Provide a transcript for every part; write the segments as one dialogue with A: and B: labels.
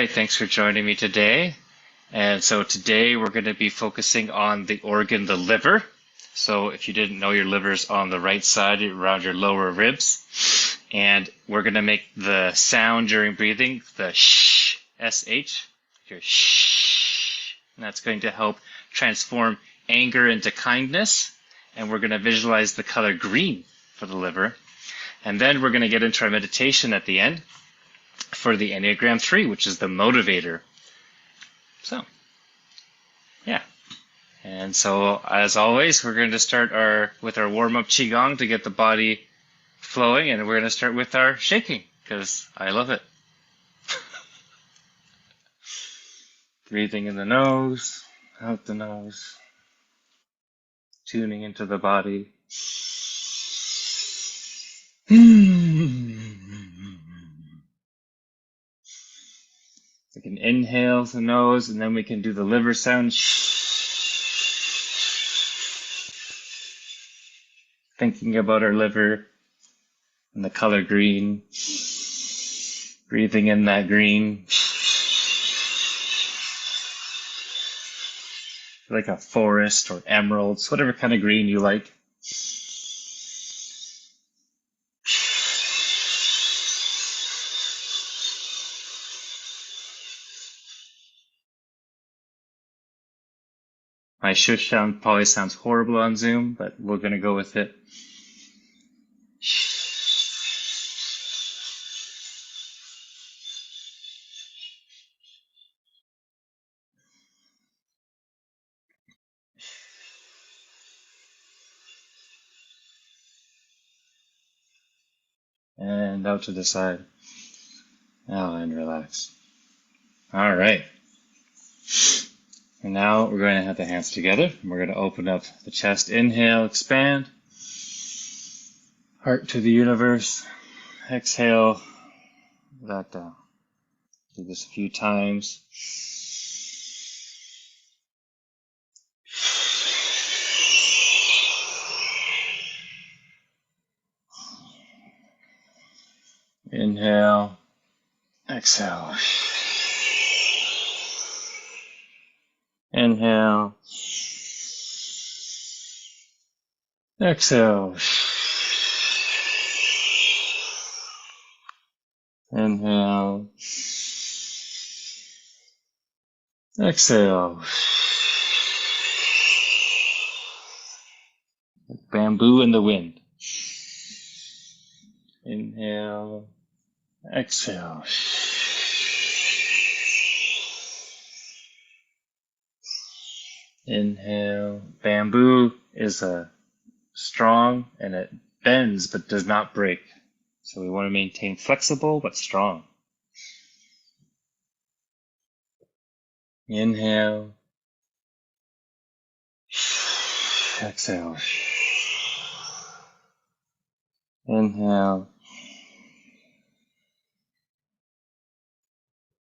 A: right, thanks for joining me today. And so today we're going to be focusing on the organ, the liver. So if you didn't know, your liver's on the right side around your lower ribs. And we're going to make the sound during breathing, the sh, S-H, your shh. And that's going to help transform anger into kindness. And we're going to visualize the color green for the liver. And then we're going to get into our meditation at the end for the Enneagram 3, which is the motivator. So, yeah. And so, as always, we're going to start with our warm-up Qigong to get the body flowing, and we're going to start with our shaking, because I love it. Breathing in the nose, out the nose, tuning into the body. We can inhale the nose, and then we can do the liver sound. Thinking about our liver and the color green. Breathing in that green. Like a forest or emeralds, whatever kind of green you like. My shush sound probably sounds horrible on Zoom, but we're going to go with it. And out to the side. Now and relax. All right. And now we're going to have the hands together. And we're going to open up the chest. Inhale, expand. Heart to the universe. Exhale, that down. Do this a few times. Inhale, exhale. Inhale, exhale. Inhale, exhale. Bamboo in the wind. Inhale, exhale. Inhale. Bamboo is strong and it bends but does not break. So we want to maintain flexible but strong. Inhale. Exhale. Inhale.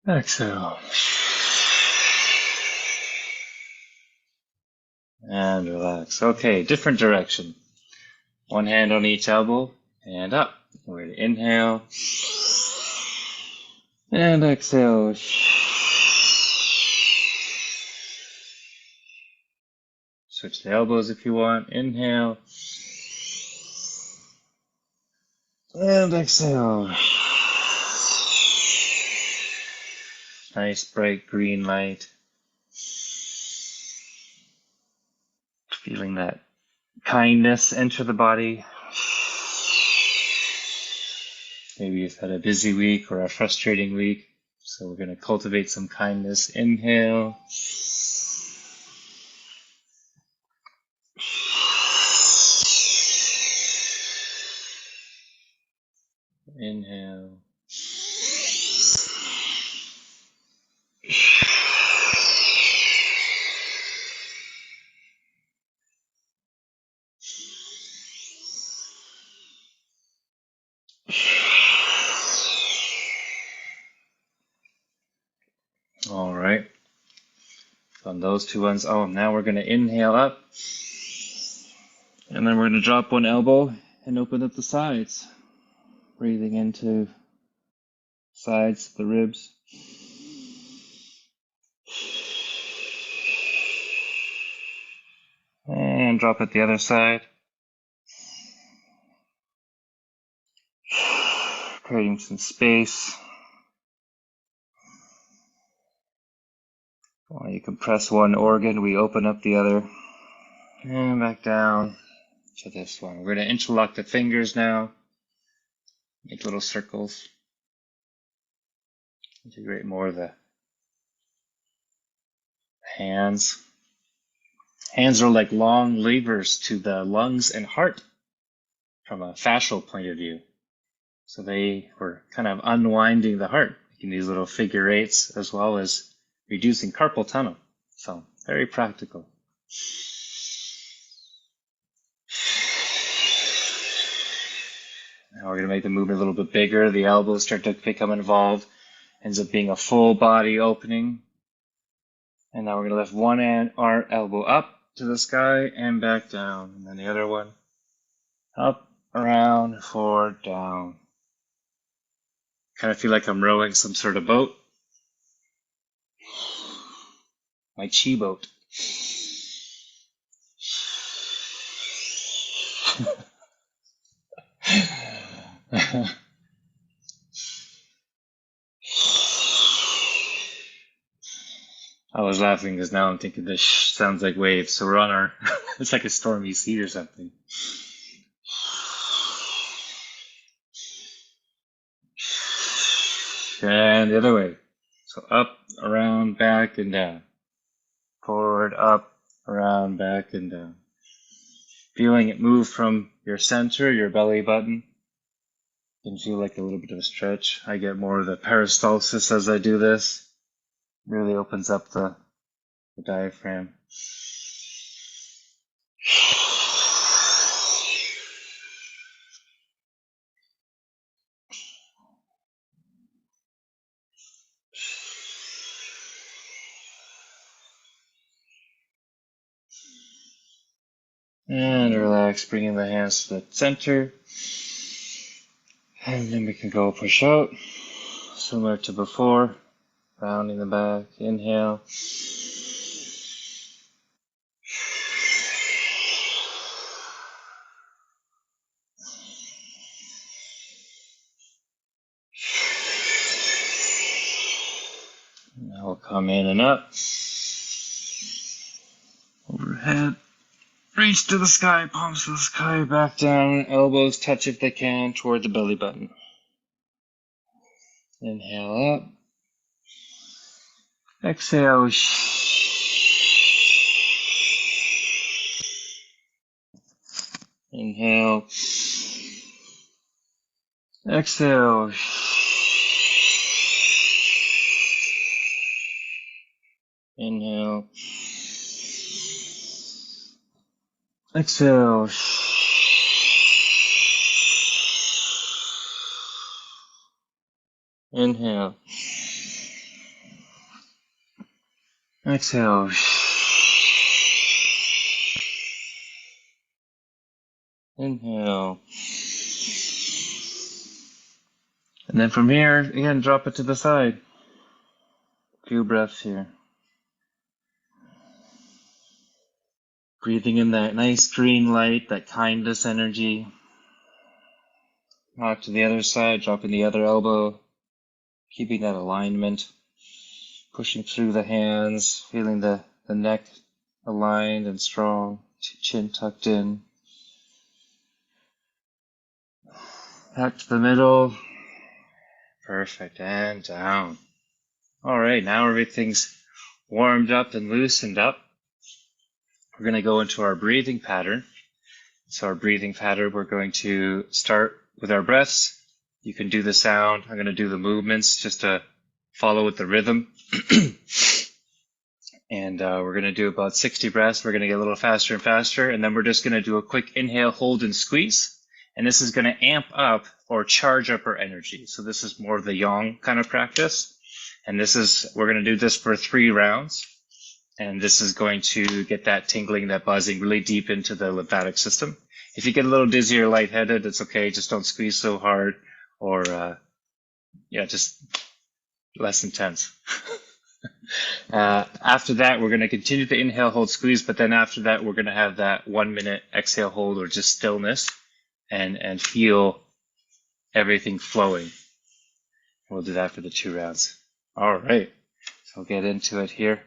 A: Exhale. And relax. Okay, different direction. One hand on each elbow and up. We're going to inhale. And exhale. Switch the elbows if you want. Inhale. And exhale. Nice bright green light. Feeling that kindness enter the body. Maybe you've had a busy week or a frustrating week. So we're going to cultivate some kindness. Inhale. Inhale. All right. On those two ones. Oh, now we're going to inhale up. And then we're going to drop one elbow and open up the sides. Breathing into sides, the ribs. And drop it the other side. Creating some space. While you compress one organ, we open up the other. And back down to this one. We're going to interlock the fingers now. Make little circles. Integrate more of the hands. Hands are like long levers to the lungs and heart from a fascial point of view. So they were kind of unwinding the heart, making these little figure eights, as well as reducing carpal tunnel. So very practical. Now we're going to make the movement a little bit bigger. The elbows start to become involved. Ends up being a full body opening. And now we're going to lift one elbow up to the sky and back down. And then the other one up, around, forward, down. Kind of feel like I'm rowing some sort of boat. My chi boat. I was laughing because now I'm thinking this sounds like waves. So we're on our, it's like a stormy sea or something. And the other way. So up, around, back, and down. Forward, up, around, back, and down. Feeling it move from your center, your belly button. Can feel like a little bit of a stretch. I get more of the peristalsis as I do this. Really opens up the diaphragm. And relax, bringing the hands to the center. And then we can go push out, similar to before. Rounding the back, inhale. Now we'll come in and up. Overhead. Reach to the sky, palms to the sky, back down, elbows touch if they can toward the belly button. Inhale up. Exhale. Inhale. Exhale. Inhale. Exhale. Inhale. Exhale. Inhale. And then from here, again, drop it to the side. A few breaths here. Breathing in that nice green light, that kindness energy. Out to the other side, dropping the other elbow. Keeping that alignment. Pushing through the hands, feeling the neck aligned and strong. Chin tucked in. Back to the middle. Perfect. And down. All right, now everything's warmed up and loosened up. We're going to go into our breathing pattern. So our breathing pattern, we're going to start with our breaths. You can do the sound. I'm going to do the movements just to follow with the rhythm. And we're going to do about 60 breaths. We're going to get a little faster and faster. And then we're just going to do a quick inhale, hold, and squeeze. And this is going to amp up or charge up our energy. So this is more of the yang kind of practice. And we're going to do this for 3 rounds. And this is going to get that tingling, that buzzing really deep into the lymphatic system. If you get a little dizzy or lightheaded, it's okay. Just don't squeeze so hard or, just less intense. After that, we're going to continue to inhale, hold, squeeze, but then after that, we're going to have that 1 minute exhale, hold, or just stillness and feel everything flowing. We'll do that for the 2 rounds. All right. So we'll get into it here.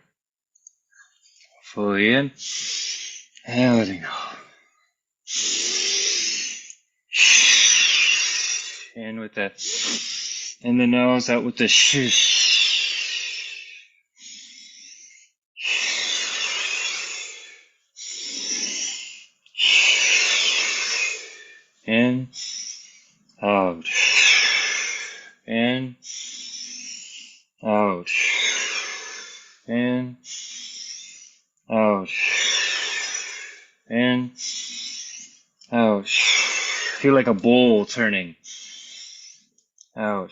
A: Fully in and letting go. In with that. In the nose, out with the shh. In, out. In, out. In, out. In, out. Feel like a bowl turning. Out.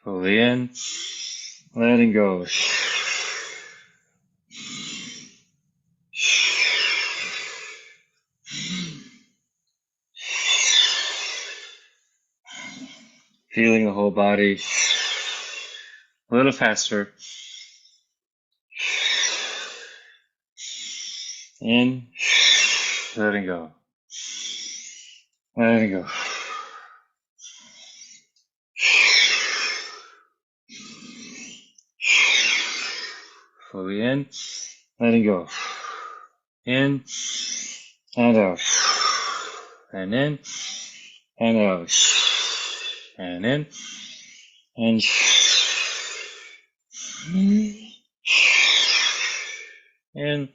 A: Fully in, letting go. Feeling the whole body. A little faster. In, letting go. Letting go. Fully in, letting go. In and out. And in and out. And in and in.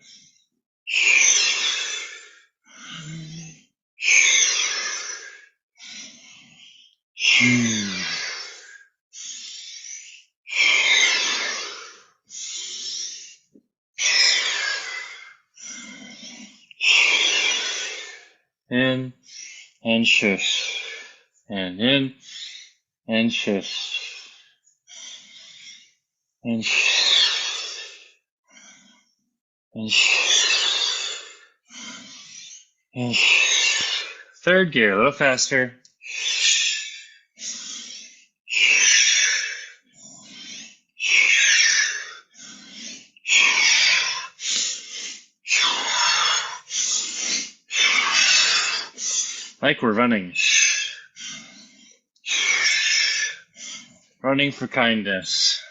A: In and shift. And in and shift. And shift. And shift. And shift. Third gear, a little faster. Like we're running. Running for kindness.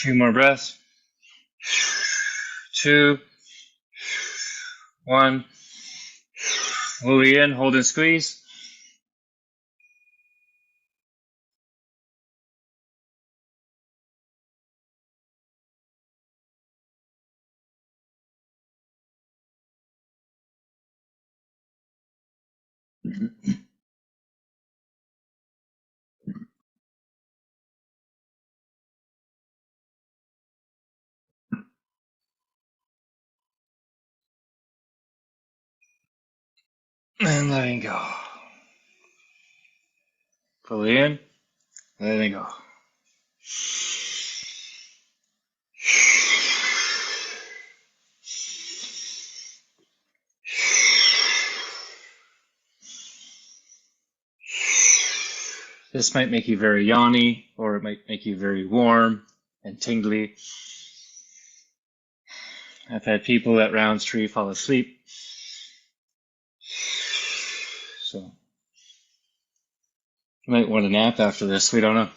A: Few more breaths. 2, 1. Fully in, hold and squeeze. And letting go. Fully in, letting go. This might make you very yawny, or it might make you very warm and tingly. I've had people at rounds 3 fall asleep. So you might want a nap after this, we don't know.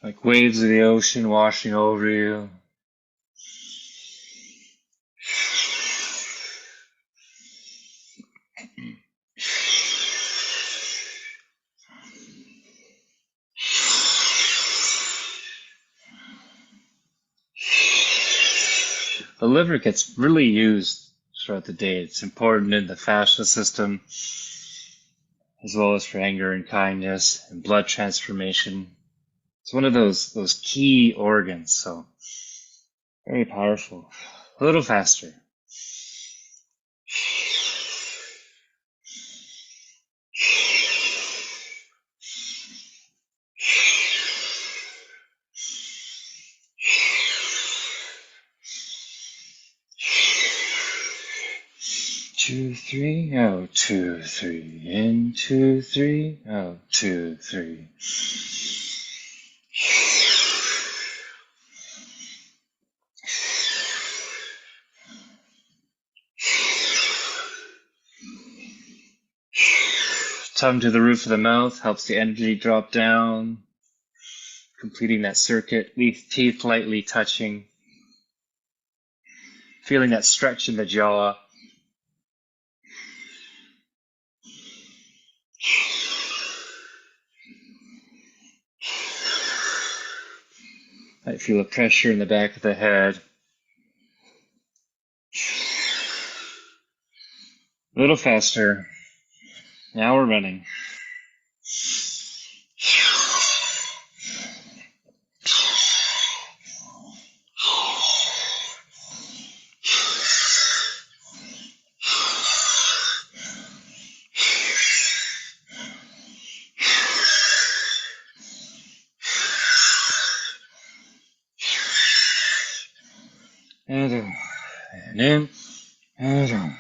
A: Like waves of the ocean washing over you. the liver gets really used throughout the day. It's important in the fascia system, as well as for anger and kindness and blood transformation. It's one of those key organs, so very powerful. A little faster. 2, 3, out, 2, 3, in, 2, 3, out, 2, 3. Tongue to the roof of the mouth helps the energy drop down, completing that circuit, teeth lightly touching, feeling that stretch in the jaw. Might feel a pressure in the back of the head. A little faster. Now we're running. And in, and out.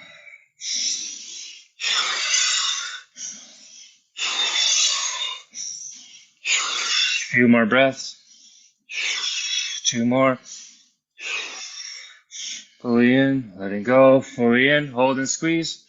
A: Few more breaths. 2 more. Fully in, letting go, fully in, hold and squeeze.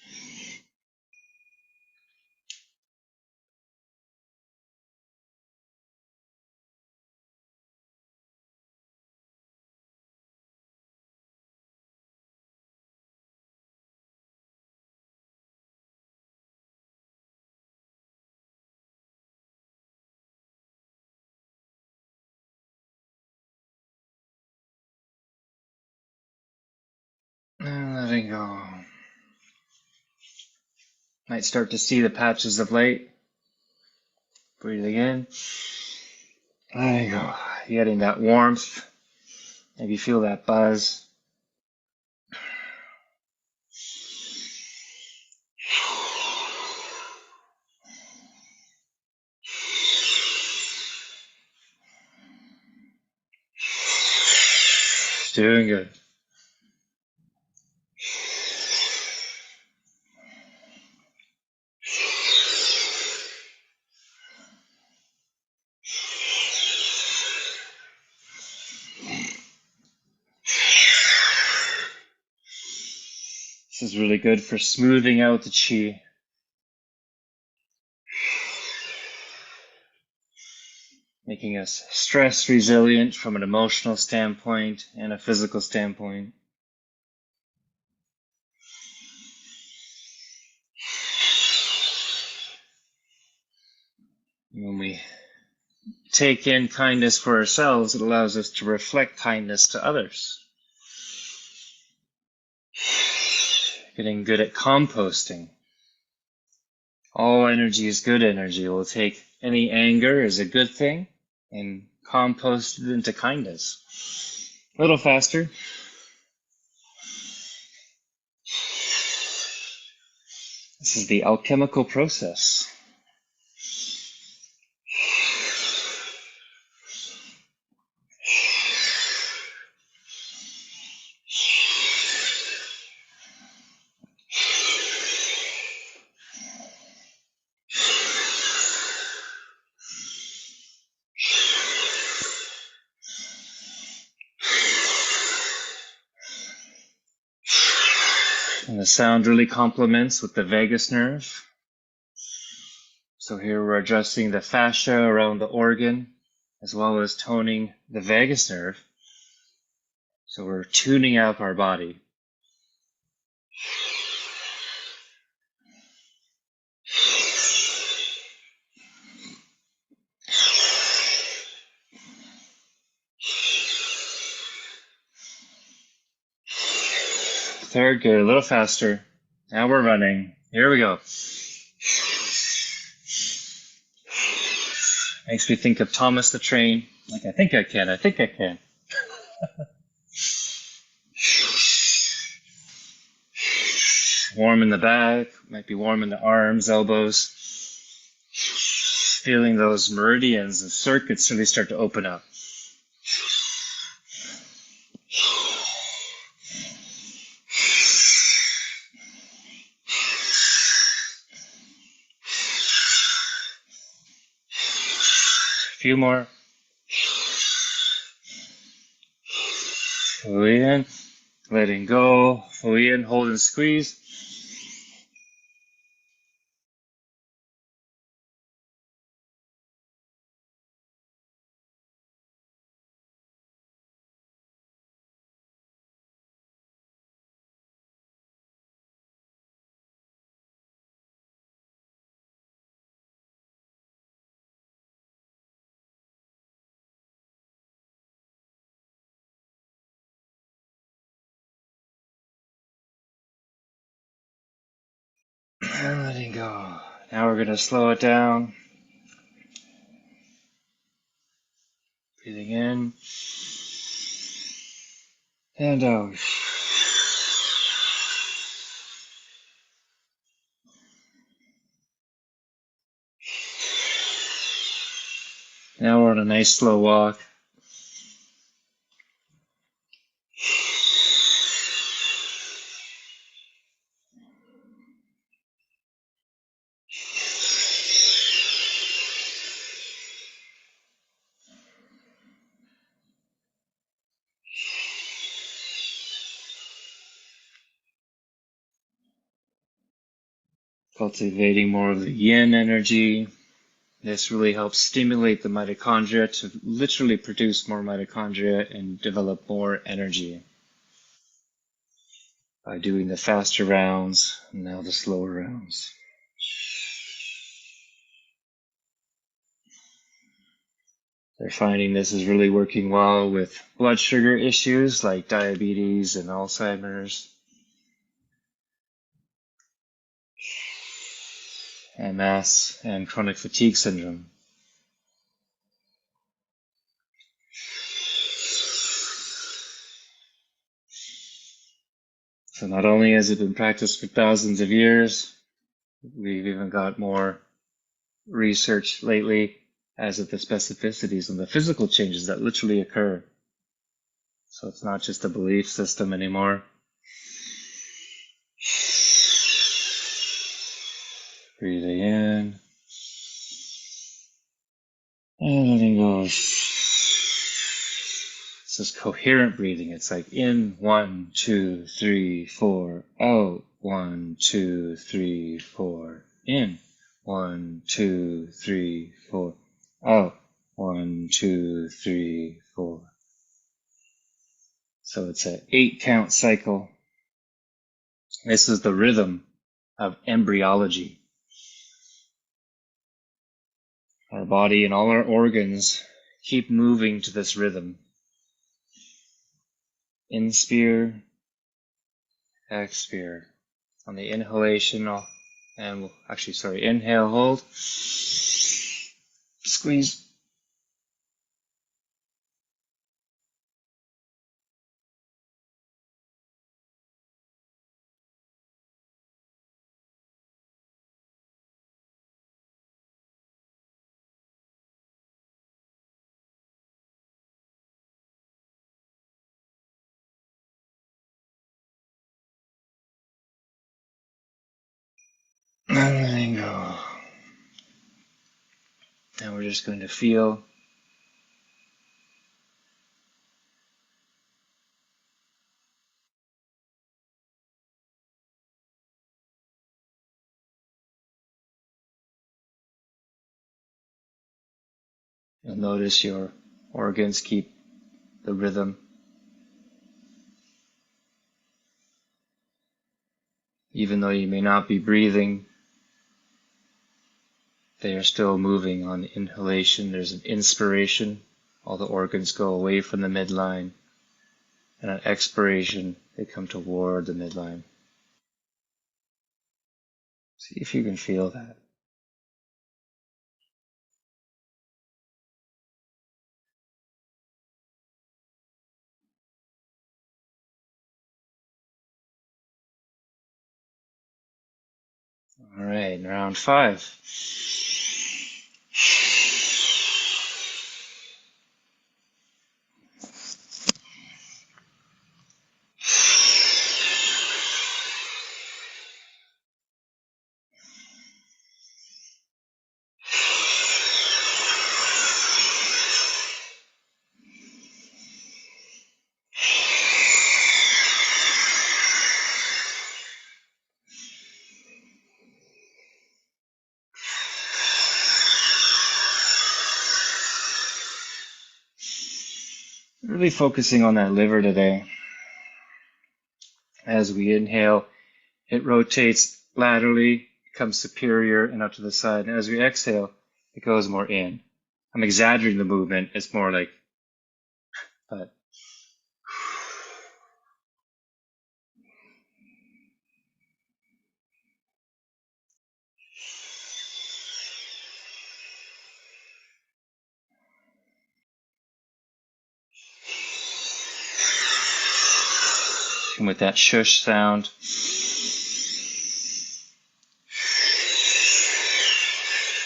A: And letting go. Might start to see the patches of light. Breathing in. Letting go. Getting that warmth. Maybe feel that buzz. Doing good. This is really good for smoothing out the chi. Making us stress resilient from an emotional standpoint and a physical standpoint. When we take in kindness for ourselves, it allows us to reflect kindness to others. Getting good at composting. All energy is good energy. We'll take any anger as a good thing and compost it into kindness. A little faster. This is the alchemical process. And the sound really complements with the vagus nerve. So here we're addressing the fascia around the organ, as well as toning the vagus nerve. So we're tuning up our body. Third, good. A little faster. Now we're running. Here we go. Makes me think of Thomas the Train. Like, I think I can. I think I can. Warm in the back. Might be warm in the arms, elbows. Feeling those meridians and circuits really start to open up. A few more. Fully in, letting go, fully in, hold and squeeze. And letting go. Now we're going to slow it down. Breathing in and out. Now we're on a nice slow walk. Cultivating more of the yin energy. This really helps stimulate the mitochondria to literally produce more mitochondria and develop more energy by doing the faster rounds and now the slower rounds. They're finding this is really working well with blood sugar issues like diabetes and Alzheimer's, MS, and chronic fatigue syndrome. So not only has it been practiced for thousands of years, we've even got more research lately as of the specificities and the physical changes that literally occur. So it's not just a belief system anymore. Breathing in and letting go. This is coherent breathing. It's like in 1, 2, 3, 4, out 1, 2, 3, 4, in 1, 2, 3, 4, out 1, 2, 3, 4. So it's an 8-count cycle. This is the rhythm of embryology. Our body and all our organs keep moving to this rhythm. Inspire, expire. On the inhalation, inhale, hold, squeeze. And letting go. And we're just going to feel You'll notice your organs keep the rhythm. Even though you may not be breathing, they are still moving. On inhalation, there's an inspiration. All the organs go away from the midline. And on expiration, they come toward the midline. See if you can feel that. All right, round 5. Really focusing on that liver today. As we inhale, it rotates laterally, becomes superior and up to the side. And as we exhale, it goes more in. I'm exaggerating the movement. It's more like, but and with that shush sound,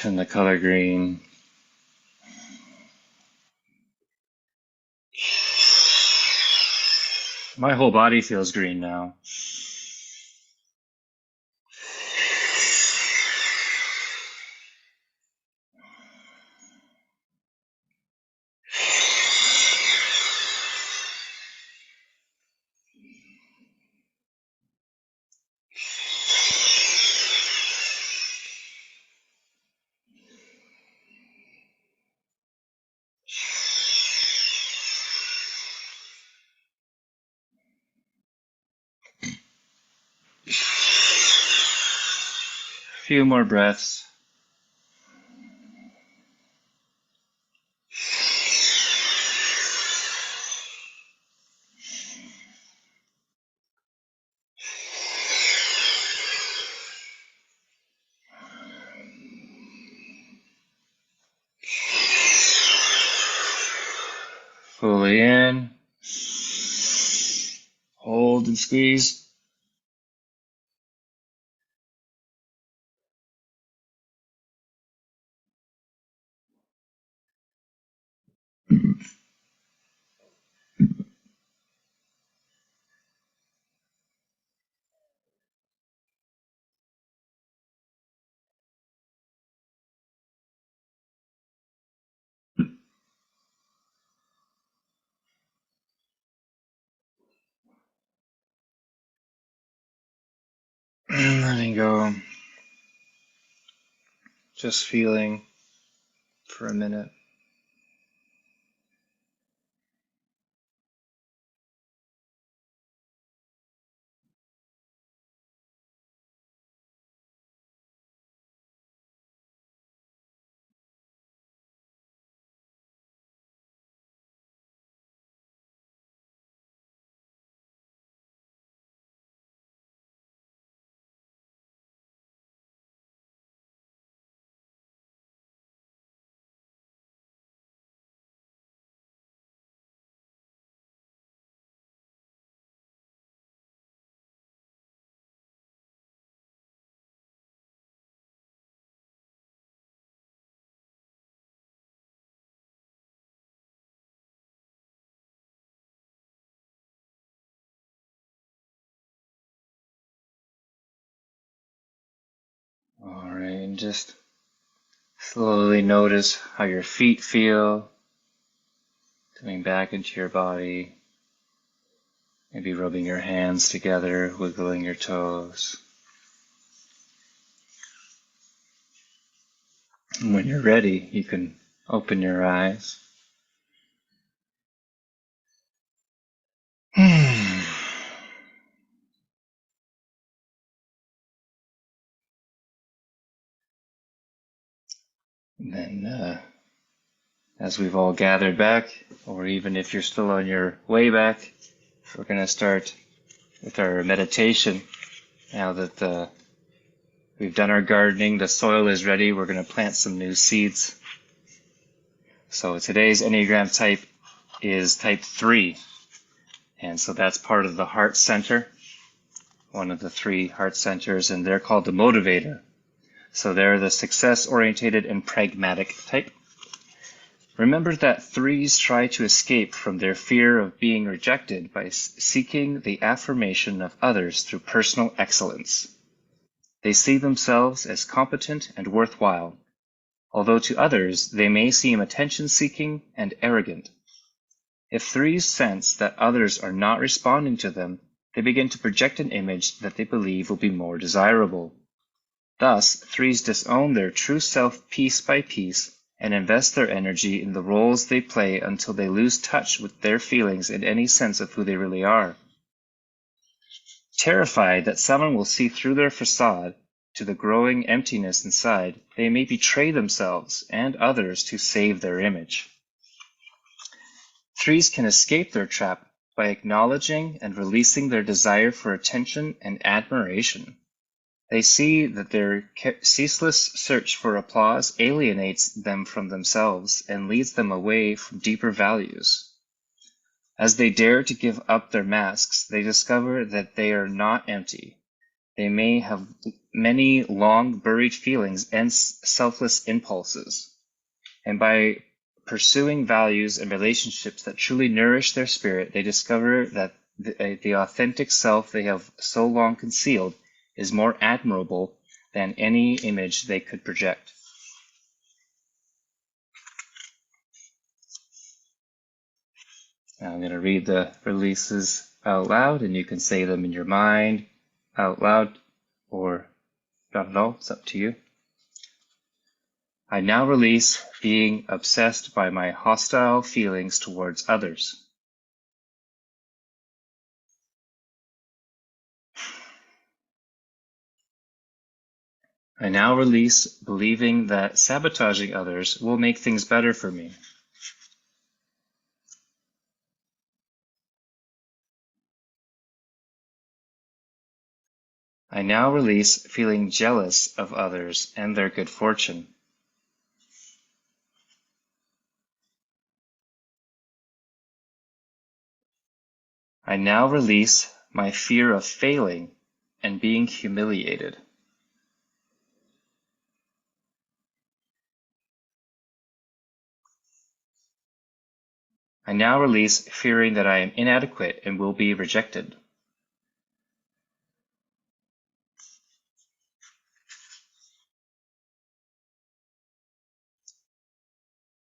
A: and the color green. My whole body feels green now. Few more breaths. Fully in. Hold and squeeze. Letting go. Just feeling for a minute. All right, and just slowly notice how your feet feel, coming back into your body. Maybe rubbing your hands together, wiggling your toes. And when you're ready, you can open your eyes. And then, as we've all gathered back, or even if you're still on your way back, we're going to start with our meditation. Now that we've done our gardening, the soil is ready, we're going to plant some new seeds. So today's Enneagram type is type 3. And so that's part of the heart center, one of the 3 heart centers, and they're called the motivator. So they're the success-oriented and pragmatic type. Remember that 3s try to escape from their fear of being rejected by seeking the affirmation of others through personal excellence. They see themselves as competent and worthwhile, although to others they may seem attention-seeking and arrogant. If 3s sense that others are not responding to them, they begin to project an image that they believe will be more desirable. Thus, 3s disown their true self piece by piece and invest their energy in the roles they play until they lose touch with their feelings and any sense of who they really are. Terrified that someone will see through their facade to the growing emptiness inside, they may betray themselves and others to save their image. 3s can escape their trap by acknowledging and releasing their desire for attention and admiration. They see that their ceaseless search for applause alienates them from themselves and leads them away from deeper values. As they dare to give up their masks, they discover that they are not empty. They may have many long buried feelings and selfless impulses. And by pursuing values and relationships that truly nourish their spirit, they discover that the authentic self they have so long concealed is more admirable than any image they could project. Now I'm going to read the releases out loud, and you can say them in your mind out loud or not at all. It's up to you. I now release being obsessed by my hostile feelings towards others. I now release believing that sabotaging others will make things better for me. I now release feeling jealous of others and their good fortune. I now release my fear of failing and being humiliated. I now release fearing that I am inadequate and will be rejected.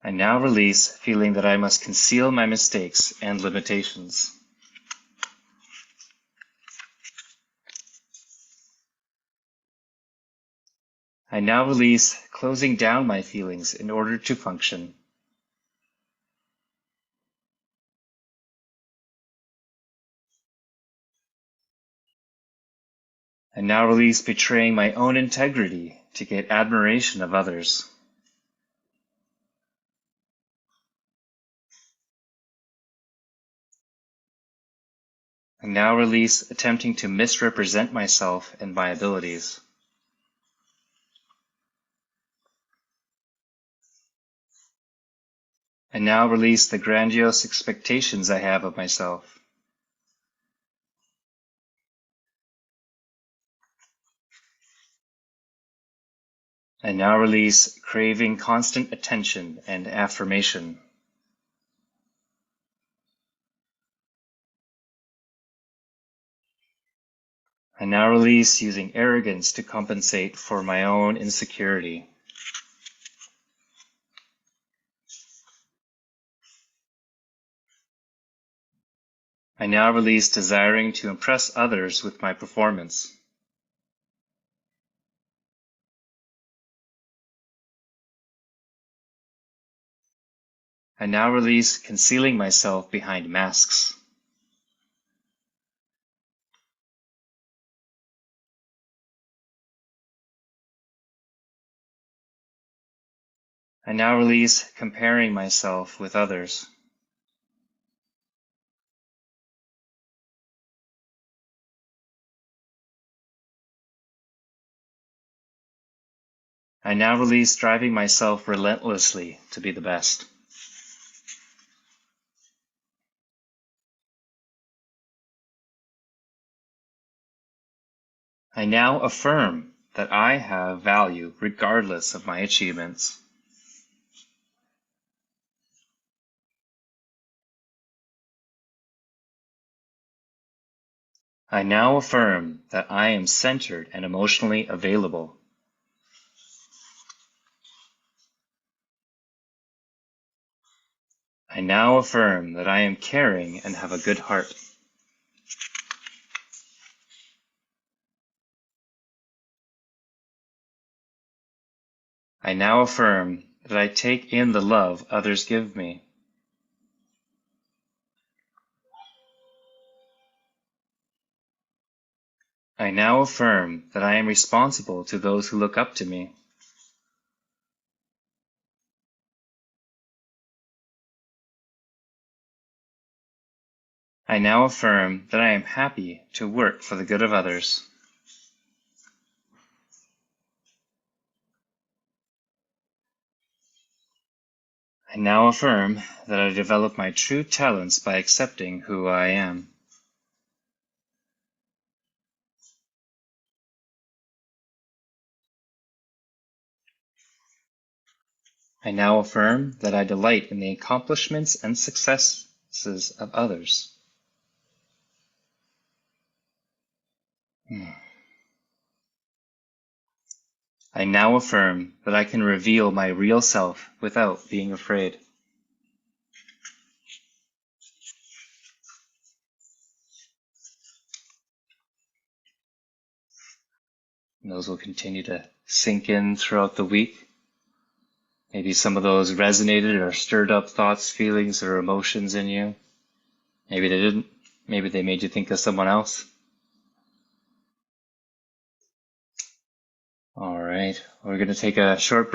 A: I now release feeling that I must conceal my mistakes and limitations. I now release closing down my feelings in order to function. I now release betraying my own integrity to get admiration of others. I now release attempting to misrepresent myself and my abilities. I now release the grandiose expectations I have of myself. I now release craving constant attention and affirmation. I now release using arrogance to compensate for my own insecurity. I now release desiring to impress others with my performance. I now release concealing myself behind masks. I now release comparing myself with others. I now release driving myself relentlessly to be the best. I now affirm that I have value regardless of my achievements. I now affirm that I am centered and emotionally available. I now affirm that I am caring and have a good heart. I now affirm that I take in the love others give me. I now affirm that I am responsible to those who look up to me. I now affirm that I am happy to work for the good of others. I now affirm that I develop my true talents by accepting who I am. I now affirm that I delight in the accomplishments and successes of others. I now affirm that I can reveal my real self without being afraid. And those will continue to sink in throughout the week. Maybe some of those resonated or stirred up thoughts, feelings, or emotions in you. Maybe they didn't. Maybe they made you think of someone else. All right, we're going to take a short break.